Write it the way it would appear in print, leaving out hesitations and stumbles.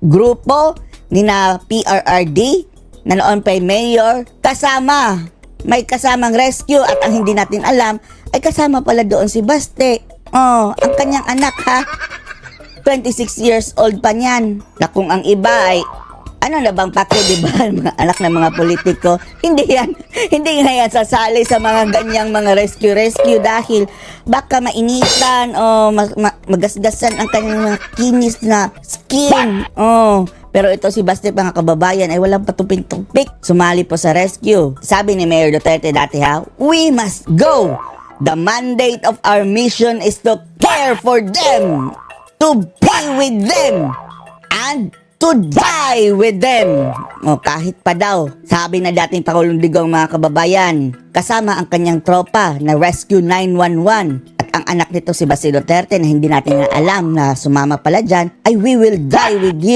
grupo ni na PRRD na noon pa'y mayor, may kasamang rescue at ang hindi natin alam ay kasama pala doon si Baste. Oh, ang kanyang anak ha. 26 years old pa niyan. Na kung ang iba ay ano na bang pake, di ba? Mga anak ng mga politiko. Hindi nga yan sasali sa mga ganyang mga rescue dahil baka mainitan o magasgasan ang kanyang mga kinis na skin. Oh, pero ito si Baste, mga kababayan, ay walang patuping-tupik. Sumali po sa rescue. Sabi ni Mayor Duterte dati ha, we must go. The mandate of our mission is to care for them, to be with them, and to die with them. O kahit pa daw, sabi na dating Pangulong Digong, mga kababayan, kasama ang kanyang tropa na Rescue 911. At ang anak nito si Baste Duterte na hindi natin alam na sumama pala dyan, ay we will die with you.